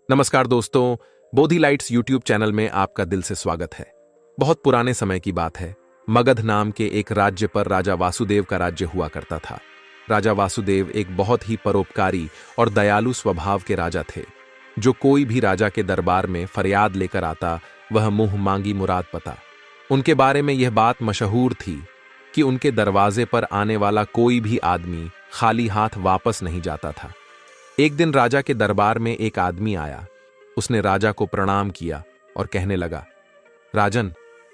नमस्कार दोस्तों, Bodhi lights YouTube channel में आपका दिल से स्वागत है। बहुत पुराने समय की बात है। मगध नाम के एक राज्य पर राजा वासुदेव का राज्य हुआ करता था। राजा वासुदेव एक बहुत ही परोपकारी और दयालु स्वभाव के राजा थे। जो कोई भी राजा के दरबार में फरियाद लेकर आता, वह मुंह मांगी मुराद पाता। उनके बारे में यह बात मशहूर थी कि उनके दरवाजे पर आने वाला कोई भी आदमी खाली हाथ वापस नहीं जाता था। एक दिन राजा के दरबार में एक आदमी आया। उसने राजा को प्रणाम किया और कहने लगा, राजन,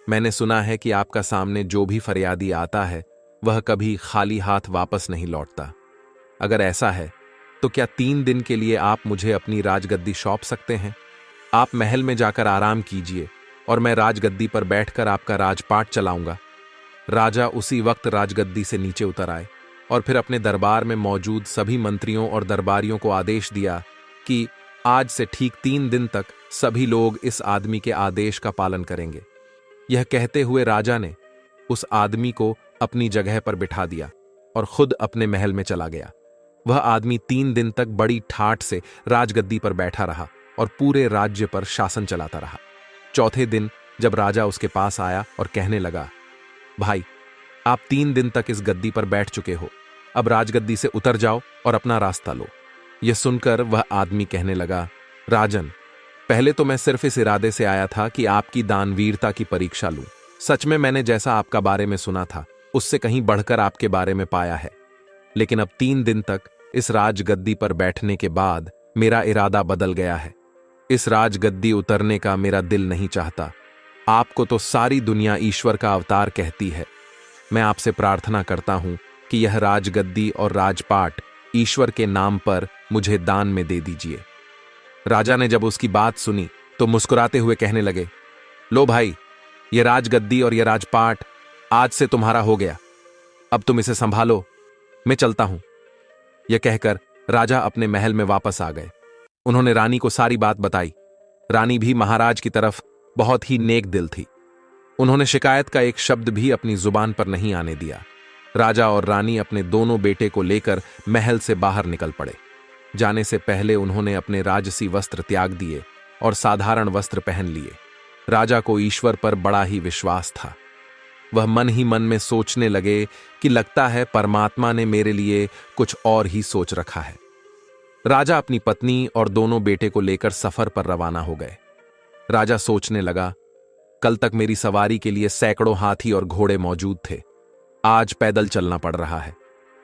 मैंने सुना है कि आपका सामने जो भी फरियादी आता है वह कभी खाली हाथ वापस नहीं लौटता। अगर ऐसा है तो क्या 3 दिन के लिए आप मुझे अपनी राजगद्दी सौंप सकते हैं? आप महल में जाकर आराम कीजिए और मैं राजगद्दी पर बैठकर आपका राजपाट चलाऊंगा। राजा उसी वक्त राजगद्दी से नीचे उतर आए और फिर अपने दरबार में मौजूद सभी मंत्रियों और दरबारियों को आदेश दिया कि आज से ठीक 3 दिन तक सभी लोग इस आदमी के आदेश का पालन करेंगे। यह कहते हुए राजा ने उस आदमी को अपनी जगह पर बिठा दिया और खुद अपने महल में चला गया। वह आदमी 3 दिन तक बड़ी ठाठ से राजगद्दी पर बैठा रहा और पूरे राज्य पर शासन चलाता रहा। चौथे दिन जब राजा उसके पास आया और कहने लगा, भाई, आप 3 दिन तक इस गद्दी पर बैठ चुके हो, अब राजगद्दी से उतर जाओ और अपना रास्ता लो। यह सुनकर वह आदमी कहने लगा, राजन, पहले तो मैं सिर्फ इस इरादे से आया था कि आपकी दानवीरता की परीक्षा लूं। सच में मैंने जैसा आपका बारे में सुना था उससे कहीं बढ़कर आपके बारे में पाया है। लेकिन अब 3 दिन तक इस राजगद्दी पर बैठने के बाद मेरा इरादा बदल गया है। इस राजगद्दी उतरने का मेरा दिल नहीं चाहता। आपको तो सारी दुनिया ईश्वर का अवतार कहती है। मैं आपसे प्रार्थना करता हूं कि यह राजगद्दी और राजपाट ईश्वर के नाम पर मुझे दान में दे दीजिए। राजा ने जब उसकी बात सुनी तो मुस्कुराते हुए कहने लगे, लो भाई, यह राजगद्दी और यह राजपाट आज से तुम्हारा हो गया। अब तुम इसे संभालो, मैं चलता हूं। यह कहकर राजा अपने महल में वापस आ गए। उन्होंने रानी को सारी बात बताई। रानी भी महाराज की तरफ बहुत ही नेक दिल थी। उन्होंने शिकायत का एक शब्द भी अपनी जुबान पर नहीं आने दिया। राजा और रानी अपने दोनों बेटे को लेकर महल से बाहर निकल पड़े। जाने से पहले उन्होंने अपने राजसी वस्त्र त्याग दिए और साधारण वस्त्र पहन लिए। राजा को ईश्वर पर बड़ा ही विश्वास था। वह मन ही मन में सोचने लगे कि लगता है परमात्मा ने मेरे लिए कुछ और ही सोच रखा है। राजा अपनी पत्नी और दोनों बेटे को लेकर सफर पर रवाना हो गए। राजा सोचने लगा, कल तक मेरी सवारी के लिए सैकड़ों हाथी और घोड़े मौजूद थे, आज पैदल चलना पड़ रहा है।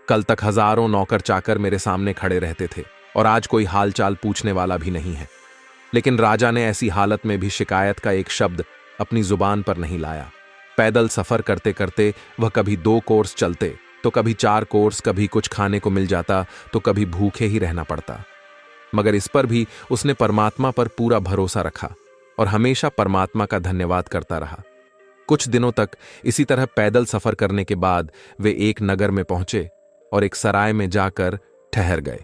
कल तक हजारों नौकर चाकर मेरे सामने खड़े रहते थे और आज कोई हालचाल पूछने वाला भी नहीं है। लेकिन राजा ने ऐसी हालत में भी शिकायत का एक शब्द अपनी जुबान पर नहीं लाया। पैदल सफर करते करते वह कभी 2 कोर्स चलते तो कभी 4 कोर्स, कभी कुछ खाने को मिल जाता तो कभी भूखे ही रहना पड़ता। मगर इस पर भी उसने परमात्मा पर पूरा भरोसा रखा और हमेशा परमात्मा का धन्यवाद करता रहा। कुछ दिनों तक इसी तरह पैदल सफर करने के बाद वे एक नगर में पहुंचे और एक सराय में जाकर ठहर गए।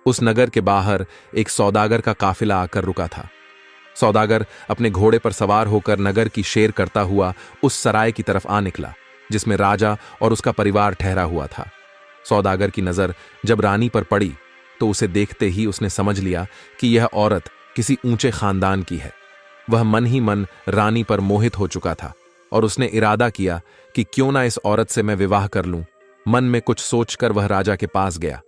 उस नगर के बाहर एक सौदागर का काफिला आकर रुका था। सौदागर अपने घोड़े पर सवार होकर नगर की सैर करता हुआ उस सराय की तरफ आ निकला जिसमें राजा और उसका परिवार ठहरा हुआ था। सौदागर की नजर जब रानी पर पड़ी तो उसे देखते ही उसने समझ लिया कि यह औरत किसी ऊंचे खानदान की है। वह मन ही मन रानी पर मोहित हो चुका था और उसने इरादा किया कि क्यों ना इस औरत से मैं विवाह कर लूं। मन में कुछ सोचकर वह राजा के पास गया।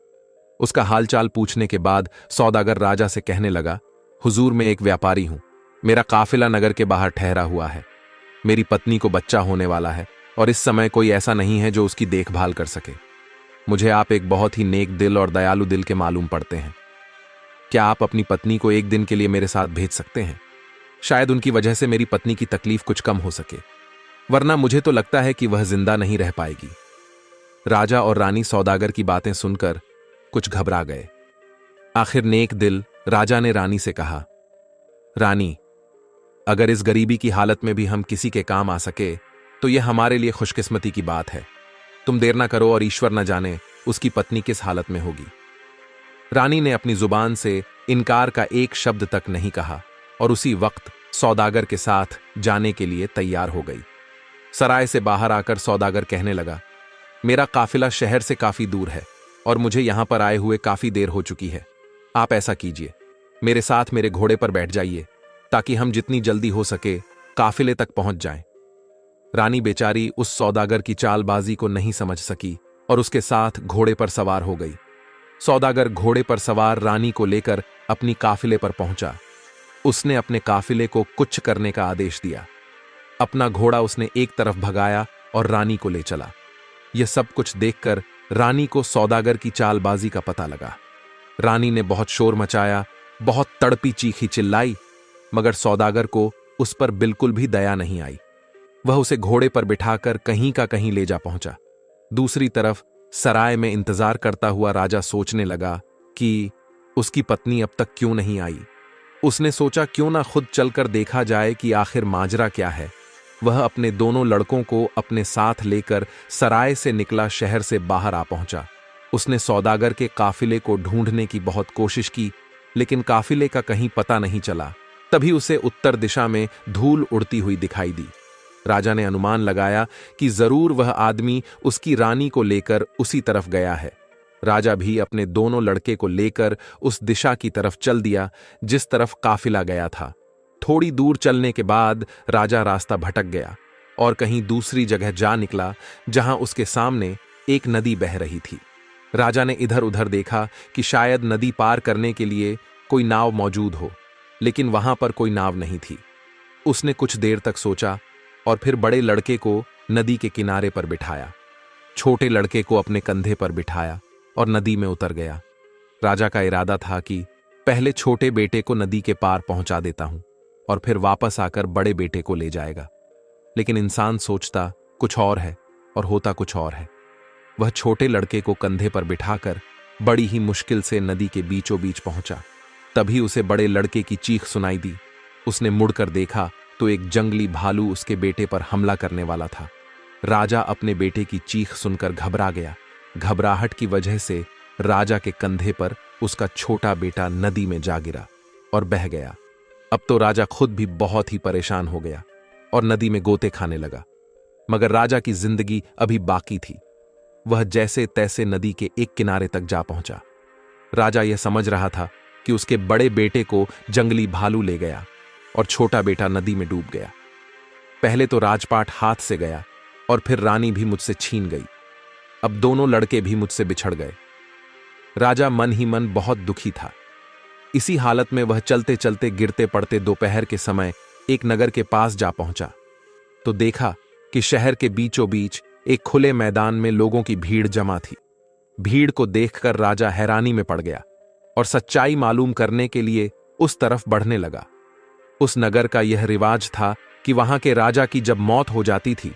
उसका हालचाल पूछने के बाद सौदागर राजा से कहने लगा, हुजूर, मैं एक व्यापारी हूं। मेरा काफिला नगर के बाहर ठहरा हुआ है। मेरी पत्नी को बच्चा होने वाला है और इस समय कोई ऐसा नहीं है जो उसकी देखभाल कर सके। मुझे आप एक बहुत ही नेक दिल और दयालु दिल के मालूम पड़ते हैं। क्या आप अपनी पत्नी को एक दिन के लिए मेरे साथ भेज सकते हैं? शायद उनकी वजह से मेरी पत्नी की तकलीफ कुछ कम हो सके, वरना मुझे तो लगता है कि वह जिंदा नहीं रह पाएगी। राजा और रानी सौदागर की बातें सुनकर कुछ घबरा गए। आखिर नेक दिल राजा ने रानी से कहा, रानी, अगर इस गरीबी की हालत में भी हम किसी के काम आ सके तो यह हमारे लिए खुशकिस्मती की बात है। तुम देर ना करो और ईश्वर न जाने उसकी पत्नी किस हालत में होगी। रानी ने अपनी जुबान से इनकार का एक शब्द तक नहीं कहा और उसी वक्त सौदागर के साथ जाने के लिए तैयार हो गई। सराय से बाहर आकर सौदागर कहने लगा, मेरा काफिला शहर से काफी दूर है और मुझे यहां पर आए हुए काफी देर हो चुकी है। आप ऐसा कीजिए, मेरे साथ मेरे घोड़े पर बैठ जाइए ताकि हम जितनी जल्दी हो सके काफिले तक पहुंच जाएं। रानी बेचारी उस सौदागर की चालबाजी को नहीं समझ सकी और उसके साथ घोड़े पर सवार हो गई। सौदागर घोड़े पर सवार रानी को लेकर अपनी काफिले पर पहुंचा। उसने अपने काफिले को कुछ करने का आदेश दिया। अपना घोड़ा उसने एक तरफ भगाया और रानी को ले चला। यह सब कुछ देखकर रानी को सौदागर की चालबाजी का पता लगा। रानी ने बहुत शोर मचाया, बहुत तड़पी चीखी चिल्लाई, मगर सौदागर को उस पर बिल्कुल भी दया नहीं आई। वह उसे घोड़े पर बिठाकर कहीं का कहीं ले जा पहुंचा। दूसरी तरफ सराय में इंतजार करता हुआ राजा सोचने लगा कि उसकी पत्नी अब तक क्यों नहीं आई। उसने सोचा क्यों ना खुद चलकर देखा जाए कि आखिर माजरा क्या है। वह अपने दोनों लड़कों को अपने साथ लेकर सराय से निकला शहर से बाहर आ पहुंचा। उसने सौदागर के काफिले को ढूंढने की बहुत कोशिश की, लेकिन काफिले का कहीं पता नहीं चला। तभी उसे उत्तर दिशा में धूल उड़ती हुई दिखाई दी। राजा ने अनुमान लगाया कि जरूर वह आदमी उसकी रानी को लेकर उसी तरफ गया है। राजा भी अपने दोनों लड़के को लेकर उस दिशा की तरफ चल दिया जिस तरफ काफिला गया था। थोड़ी दूर चलने के बाद राजा रास्ता भटक गया और कहीं दूसरी जगह जा निकला जहां उसके सामने एक नदी बह रही थी। राजा ने इधर उधर देखा कि शायद नदी पार करने के लिए कोई नाव मौजूद हो, लेकिन वहां पर कोई नाव नहीं थी। उसने कुछ देर तक सोचा और फिर बड़े लड़के को नदी के किनारे पर बिठाया, छोटे लड़के को अपने कंधे पर बिठाया और नदी में उतर गया। राजा का इरादा था कि पहले छोटे बेटे को नदी के पार पहुंचा देता हूं और फिर वापस आकर बड़े बेटे को ले जाएगा, लेकिन इंसान सोचता कुछ और है और होता कुछ और है। वह छोटे लड़के को कंधे पर बिठाकर बड़ी ही मुश्किल से नदी के बीचों बीच पहुंचा। तभी उसे बड़े लड़के की चीख सुनाई दी। उसने मुड़कर देखा तो एक जंगली भालू उसके बेटे पर हमला करने वाला था। राजा अपने बेटे की चीख सुनकर घबरा गया। घबराहट की वजह से राजा के कंधे पर उसका छोटा बेटा नदी में जा गिरा और बह गया। अब तो राजा खुद भी बहुत ही परेशान हो गया और नदी में गोते खाने लगा, मगर राजा की जिंदगी अभी बाकी थी। वह जैसे तैसे नदी के एक किनारे तक जा पहुंचा। राजा यह समझ रहा था कि उसके बड़े बेटे को जंगली भालू ले गया और छोटा बेटा नदी में डूब गया। पहले तो राजपाट हाथ से गया और फिर रानी भी मुझसे छीन गई। अब दोनों लड़के भी मुझसे बिछड़ गए। राजा मन ही मन बहुत दुखी था। इसी हालत में वह चलते चलते गिरते पड़ते दोपहर के समय एक नगर के पास जा पहुंचा तो देखा कि शहर के बीचों बीच एक खुले मैदान में लोगों की भीड़ जमा थी। भीड़ को देखकर राजा हैरानी में पड़ गया और सच्चाई मालूम करने के लिए उस तरफ बढ़ने लगा। उस नगर का यह रिवाज था कि वहां के राजा की जब मौत हो जाती थी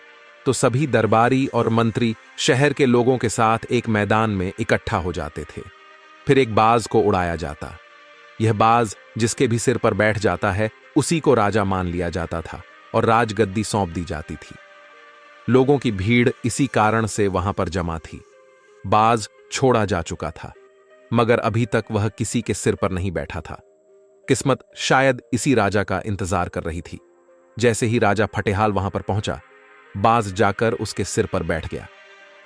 तो सभी दरबारी और मंत्री शहर के लोगों के साथ एक मैदान में इकट्ठा हो जाते थे। फिर एक बाज को उड़ाया जाता। यह बाज जिसके भी सिर पर बैठ जाता है उसी को राजा मान लिया जाता था और राजगद्दी सौंप दी जाती थी। लोगों की भीड़ इसी कारण से वहां पर जमा थी। बाज छोड़ा जा चुका था, मगर अभी तक वह किसी के सिर पर नहीं बैठा था। किस्मत शायद इसी राजा का इंतजार कर रही थी। जैसे ही राजा फटेहाल वहां पर पहुंचा, बाज जाकर उसके सिर पर बैठ गया।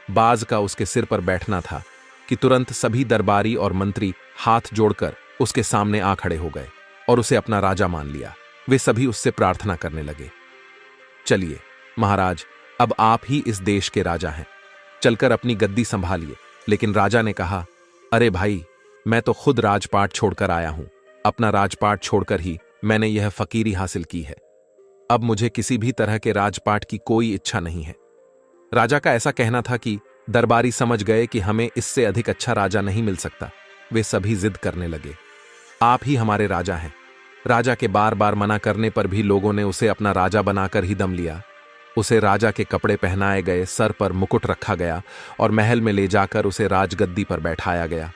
बाज का उसके सिर पर बैठना था कि तुरंत सभी दरबारी और मंत्री हाथ जोड़कर उसके सामने आ खड़े हो गए और उसे अपना राजा मान लिया। वे सभी उससे प्रार्थना करने लगे, चलिए महाराज, अब आप ही इस देश के राजा हैं, चलकर अपनी गद्दी संभालिए। लेकिन राजा ने कहा, अरे भाई, मैं तो खुद राजपाट छोड़कर आया हूं। अपना राजपाट छोड़कर ही मैंने यह फकीरी हासिल की है। अब मुझे किसी भी तरह के राजपाट की कोई इच्छा नहीं है। राजा का ऐसा कहना था कि दरबारी समझ गए कि हमें इससे अधिक अच्छा राजा नहीं मिल सकता। वे सभी जिद करने लगे, आप ही हमारे राजा हैं। राजा के बार बार मना करने पर भी लोगों ने उसे अपना राजा बनाकर ही दम लिया। उसे राजा के कपड़े पहनाए गए, सर पर मुकुट रखा गया और महल में ले जाकर उसे राजगद्दी पर बैठाया गया।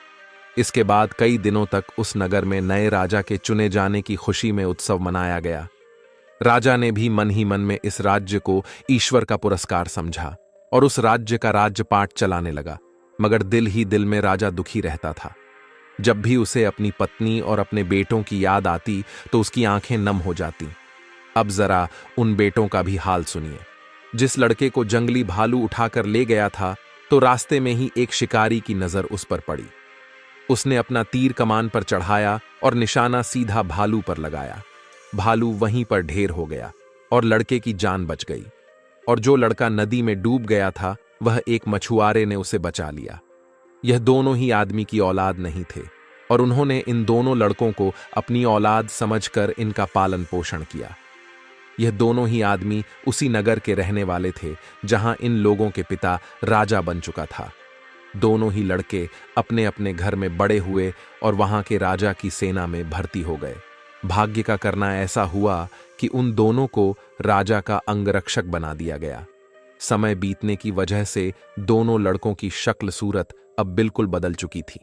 इसके बाद कई दिनों तक उस नगर में नए राजा के चुने जाने की खुशी में उत्सव मनाया गया। राजा ने भी मन ही मन में इस राज्य को ईश्वर का पुरस्कार समझा और उस राज्य का राज्यपाट चलाने लगा, मगर दिल ही दिल में राजा दुखी रहता था। जब भी उसे अपनी पत्नी और अपने बेटों की याद आती तो उसकी आंखें नम हो जाती। अब जरा उन बेटों का भी हाल सुनिए। जिस लड़के को जंगली भालू उठाकर ले गया था तो रास्ते में ही एक शिकारी की नजर उस पर पड़ी। उसने अपना तीर कमान पर चढ़ाया और निशाना सीधा भालू पर लगाया। भालू वहीं पर ढेर हो गया और लड़के की जान बच गई। और जो लड़का नदी में डूब गया था, वह एक मछुआरे ने उसे बचा लिया। यह दोनों ही आदमी की औलाद नहीं थे और उन्होंने इन दोनों लड़कों को अपनी औलाद समझकर इनका पालन पोषण किया। यह दोनों ही आदमी उसी नगर के रहने वाले थे जहां इन लोगों के पिता राजा बन चुका था। दोनों ही लड़के अपने अपने घर में बड़े हुए और वहां के राजा की सेना में भर्ती हो गए। भाग्य का करना ऐसा हुआ कि उन दोनों को राजा का अंगरक्षक बना दिया गया। समय बीतने की वजह से दोनों लड़कों की शक्ल सूरत अब बिल्कुल बदल चुकी थी।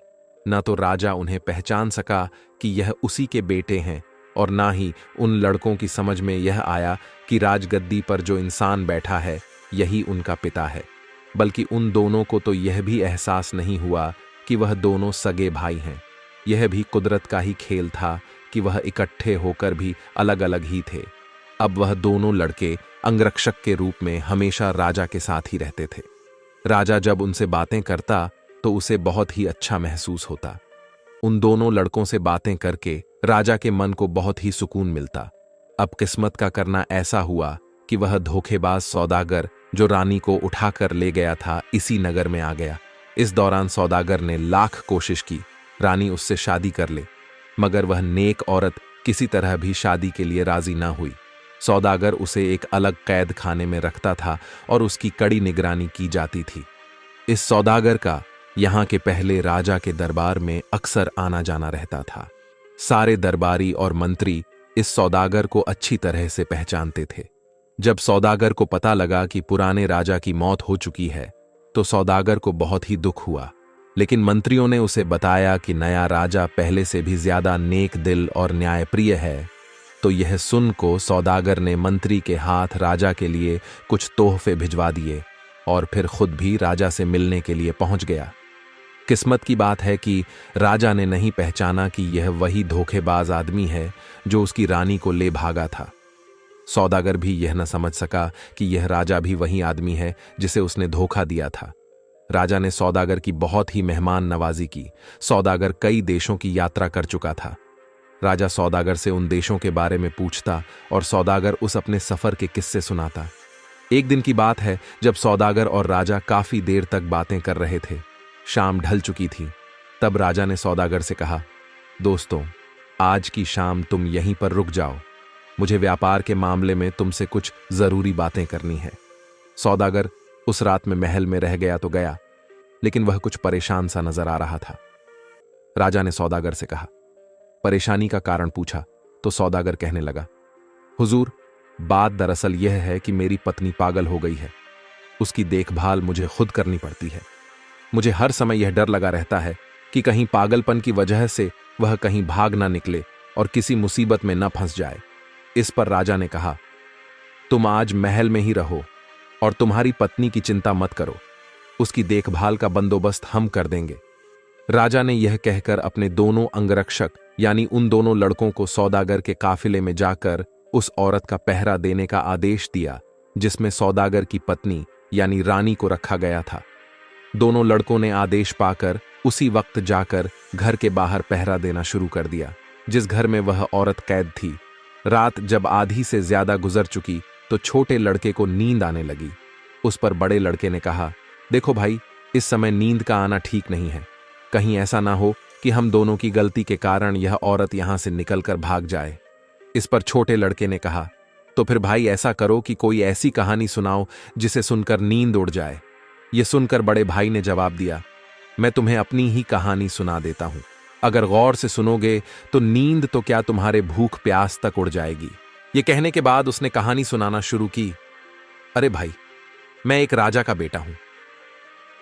न तो राजा उन्हें पहचान सका कि यह उसी के बेटे हैं और ना ही उन लड़कों की समझ में यह आया कि राजगद्दी पर जो इंसान बैठा है यही उनका पिता है। बल्कि उन दोनों को तो यह भी एहसास नहीं हुआ कि वह दोनों सगे भाई हैं। यह भी कुदरत का ही खेल था कि वह इकट्ठे होकर भी अलग अलग ही थे। अब वह दोनों लड़के अंगरक्षक के रूप में हमेशा राजा के साथ ही रहते थे। राजा जब उनसे बातें करता तो उसे बहुत ही अच्छा महसूस होता। उन दोनों लड़कों से बातें करके राजा के मन को बहुत ही सुकून मिलता। अब किस्मत का करना ऐसा हुआ कि वह धोखेबाज सौदागर जो रानी को उठाकर ले गया था इसी नगर में आ गया। इस दौरान सौदागर ने लाख कोशिश की रानी उससे शादी कर ले, मगर वह नेक औरत किसी तरह भी शादी के लिए राजी ना हुई। सौदागर उसे एक अलग कैद खाने में रखता था और उसकी कड़ी निगरानी की जाती थी। इस सौदागर का यहाँ के पहले राजा के दरबार में अक्सर आना जाना रहता था। सारे दरबारी और मंत्री इस सौदागर को अच्छी तरह से पहचानते थे। जब सौदागर को पता लगा कि पुराने राजा की मौत हो चुकी है तो सौदागर को बहुत ही दुख हुआ, लेकिन मंत्रियों ने उसे बताया कि नया राजा पहले से भी ज्यादा नेक दिल और न्यायप्रिय है। तो यह सुन को सौदागर ने मंत्री के हाथ राजा के लिए कुछ तोहफे भिजवा दिए और फिर खुद भी राजा से मिलने के लिए पहुंच गया। किस्मत की बात है कि राजा ने नहीं पहचाना कि यह वही धोखेबाज आदमी है जो उसकी रानी को ले भागा था। सौदागर भी यह न समझ सका कि यह राजा भी वही आदमी है जिसे उसने धोखा दिया था। राजा ने सौदागर की बहुत ही मेहमान नवाजी की। सौदागर कई देशों की यात्रा कर चुका था। राजा सौदागर से उन देशों के बारे में पूछता और सौदागर उस अपने सफर के किस्से सुनाता। एक दिन की बात है जब सौदागर और राजा काफी देर तक बातें कर रहे थे। शाम ढल चुकी थी। तब राजा ने सौदागर से कहा, दोस्तों, आज की शाम तुम यहीं पर रुक जाओ, मुझे व्यापार के मामले में तुमसे कुछ जरूरी बातें करनी है। सौदागर उस रात में महल में रह गया तो गया, लेकिन वह कुछ परेशान सा नजर आ रहा था। राजा ने सौदागर से कहा, परेशानी का कारण पूछा तो सौदागर कहने लगा, हुजूर, बात दरअसल यह है कि मेरी पत्नी पागल हो गई है। उसकी देखभाल मुझे खुद करनी पड़ती है। मुझे हर समय यह डर लगा रहता है कि कहीं पागलपन की वजह से वह कहीं भाग ना निकले और किसी मुसीबत में न फंस जाए। इस पर राजा ने कहा, तुम आज महल में ही रहो और तुम्हारी पत्नी की चिंता मत करो, उसकी देखभाल का बंदोबस्त हम कर देंगे। राजा ने यह कहकर अपने दोनों अंगरक्षक यानी उन दोनों लड़कों को सौदागर के काफिले में जाकर उस औरत का पहरा देने का आदेश दिया जिसमें सौदागर की पत्नी यानी रानी को रखा गया था। दोनों लड़कों ने आदेश पाकर उसी वक्त जाकर घर के बाहर पहरा देना शुरू कर दिया जिस घर में वह औरत कैद थी। रात जब आधी से ज्यादा गुजर चुकी तो छोटे लड़के को नींद आने लगी। उस पर बड़े लड़के ने कहा, देखो भाई, इस समय नींद का आना ठीक नहीं है। कहीं ऐसा ना हो कि हम दोनों की गलती के कारण यह औरत यहां से निकलकर भाग जाए। इस पर छोटे लड़के ने कहा, तो फिर भाई ऐसा करो कि कोई ऐसी कहानी सुनाओ जिसे सुनकर नींद उड़ जाए। यह सुनकर बड़े भाई ने जवाब दिया, मैं तुम्हें अपनी ही कहानी सुना देता हूं। अगर गौर से सुनोगे तो नींद तो क्या तुम्हारे भूख प्यास तक उड़ जाएगी। यह कहने के बाद उसने कहानी सुनाना शुरू की। अरे भाई, मैं एक राजा का बेटा हूं।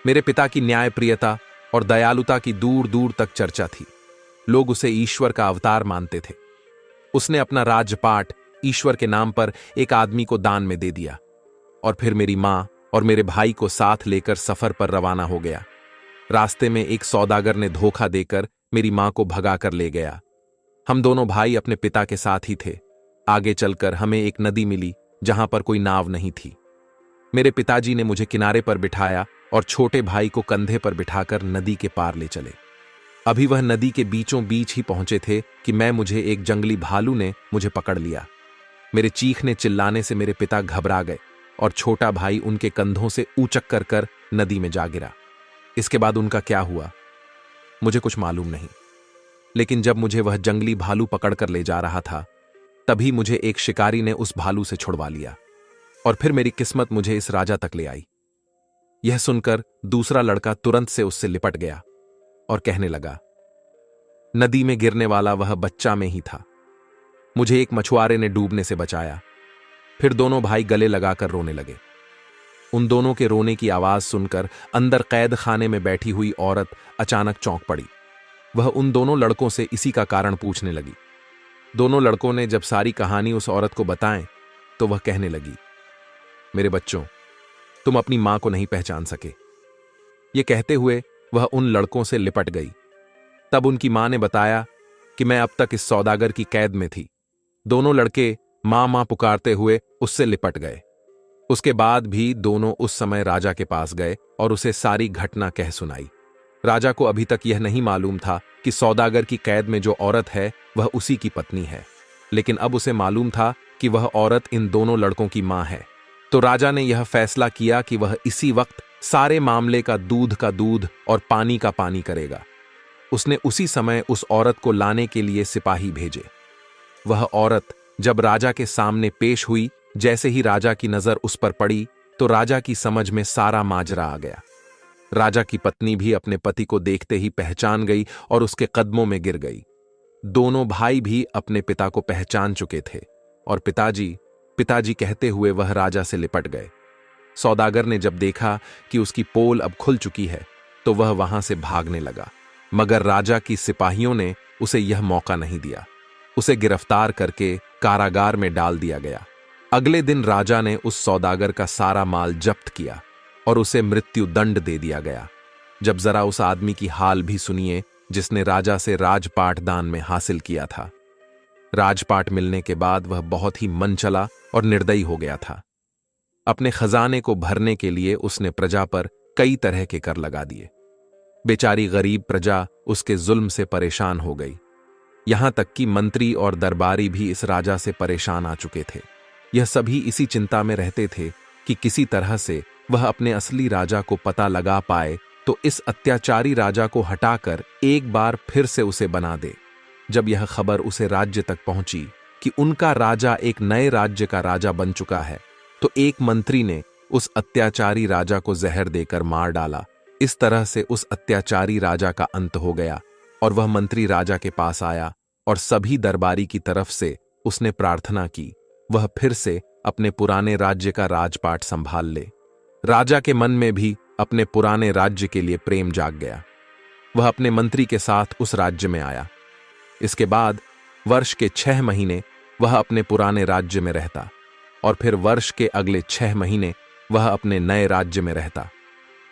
मेरे पिता की न्यायप्रियता और दयालुता की दूर दूर तक चर्चा थी। लोग उसे ईश्वर का अवतार मानते थे। उसने अपना राजपाट ईश्वर के नाम पर एक आदमी को दान में दे दिया और फिर मेरी मां और मेरे भाई को साथ लेकर सफर पर रवाना हो गया। रास्ते में एक सौदागर ने धोखा देकर मेरी मां को भगाकर ले गया। हम दोनों भाई अपने पिता के साथ ही थे। आगे चलकर हमें एक नदी मिली जहां पर कोई नाव नहीं थी। मेरे पिताजी ने मुझे किनारे पर बिठाया और छोटे भाई को कंधे पर बिठाकर नदी के पार ले चले। अभी वह नदी के बीचों बीच ही पहुंचे थे कि मुझे एक जंगली भालू ने मुझे पकड़ लिया। मेरे चीखने चिल्लाने से मेरे पिता घबरा गए और छोटा भाई उनके कंधों से ऊचक कर नदी में जा गिरा। इसके बाद उनका क्या हुआ मुझे कुछ मालूम नहीं, लेकिन जब मुझे वह जंगली भालू पकड़कर ले जा रहा था तभी मुझे एक शिकारी ने उस भालू से छुड़वा लिया और फिर मेरी किस्मत मुझे इस राजा तक ले आई। यह सुनकर दूसरा लड़का तुरंत से उससे लिपट गया और कहने लगा, नदी में गिरने वाला वह बच्चा मैं ही था। मुझे एक मछुआरे ने डूबने से बचाया। फिर दोनों भाई गले लगाकर रोने लगे। उन दोनों के रोने की आवाज सुनकर अंदर कैद खाने में बैठी हुई औरत अचानक चौंक पड़ी। वह उन दोनों लड़कों से इसी का कारण पूछने लगी। दोनों लड़कों ने जब सारी कहानी उस औरत को बताएं तो वह कहने लगी, मेरे बच्चों, तुम अपनी मां को नहीं पहचान सके। ये कहते हुए वह उन लड़कों से लिपट गई। तब उनकी मां ने बताया कि मैं अब तक इस सौदागर की कैद में थी। दोनों लड़के मां मां पुकारते हुए उससे लिपट गए। उसके बाद भी दोनों उस समय राजा के पास गए और उसे सारी घटना कह सुनाई। राजा को अभी तक यह नहीं मालूम था कि सौदागर की कैद में जो औरत है वह उसी की पत्नी है, लेकिन अब उसे मालूम था कि वह औरत इन दोनों लड़कों की मां है। तो राजा ने यह फैसला किया कि वह इसी वक्त सारे मामले का दूध और पानी का पानी करेगा। उसने उसी समय उस औरत को लाने के लिए सिपाही भेजे। वह औरत जब राजा के सामने पेश हुई, जैसे ही राजा की नजर उस पर पड़ी तो राजा की समझ में सारा माजरा आ गया। राजा की पत्नी भी अपने पति को देखते ही पहचान गई और उसके कदमों में गिर गई। दोनों भाई भी अपने पिता को पहचान चुके थे और पिताजी कहते हुए वह राजा से लिपट गए। सौदागर ने जब देखा कि उसकी पोल अब खुल चुकी है तो वह वहां से भागने लगा, मगर राजा की सिपाहियों ने उसे यह मौका नहीं दिया। उसे गिरफ्तार करके कारागार में डाल दिया गया। अगले दिन राजा ने उस सौदागर का सारा माल जब्त किया और उसे मृत्यु दंड दे दिया गया। जब जरा उस आदमी की हाल भी सुनिए जिसने राजा से राजपाट दान में हासिल किया था। राजपाट मिलने के बाद वह बहुत ही मन चला और निर्दयी हो गया था। अपने खजाने को भरने के लिए उसने प्रजा पर कई तरह के कर लगा दिए। बेचारी गरीब प्रजा उसके जुल्म से परेशान हो गई। यहां तक कि मंत्री और दरबारी भी इस राजा से परेशान आ चुके थे। यह सभी इसी चिंता में रहते थे कि किसी तरह से वह अपने असली राजा को पता लगा पाए तो इस अत्याचारी राजा को हटाकर एक बार फिर से उसे बना दे। जब यह खबर उसे राज्य तक पहुंची कि उनका राजा एक नए राज्य का राजा बन चुका है तो एक मंत्री ने उस अत्याचारी राजा को जहर देकर मार डाला। इस तरह से उस अत्याचारी राजा का अंत हो गया और वह मंत्री राजा के पास आया और सभी दरबारी की तरफ से उसने प्रार्थना की वह फिर से अपने पुराने राज्य का राजपाट संभाल ले। राजा के मन में भी अपने पुराने राज्य के लिए प्रेम जाग गया। वह अपने मंत्री के साथ उस राज्य में आया। इसके बाद वर्ष के 6 महीने वह अपने पुराने राज्य में रहता और फिर वर्ष के अगले 6 महीने वह अपने नए राज्य में रहता।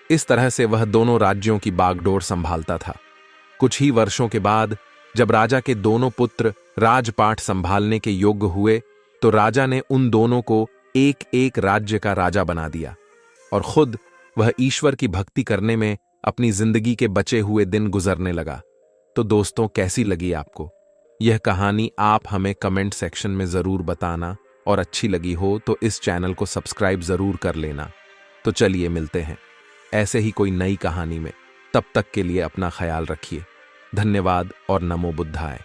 इस तरह से वह दोनों राज्यों की बागडोर संभालता था। कुछ ही वर्षों के बाद जब राजा के दोनों पुत्र राजपाट संभालने के योग्य हुए तो राजा ने उन दोनों को एक एक राज्य का राजा बना दिया और खुद वह ईश्वर की भक्ति करने में अपनी जिंदगी के बचे हुए दिन गुजरने लगा। तो दोस्तों, कैसी लगी आपको यह कहानी? आप हमें कमेंट सेक्शन में जरूर बताना और अच्छी लगी हो तो इस चैनल को सब्सक्राइब जरूर कर लेना। तो चलिए मिलते हैं ऐसे ही कोई नई कहानी में। तब तक के लिए अपना ख्याल रखिए। धन्यवाद और नमो बुद्धाय।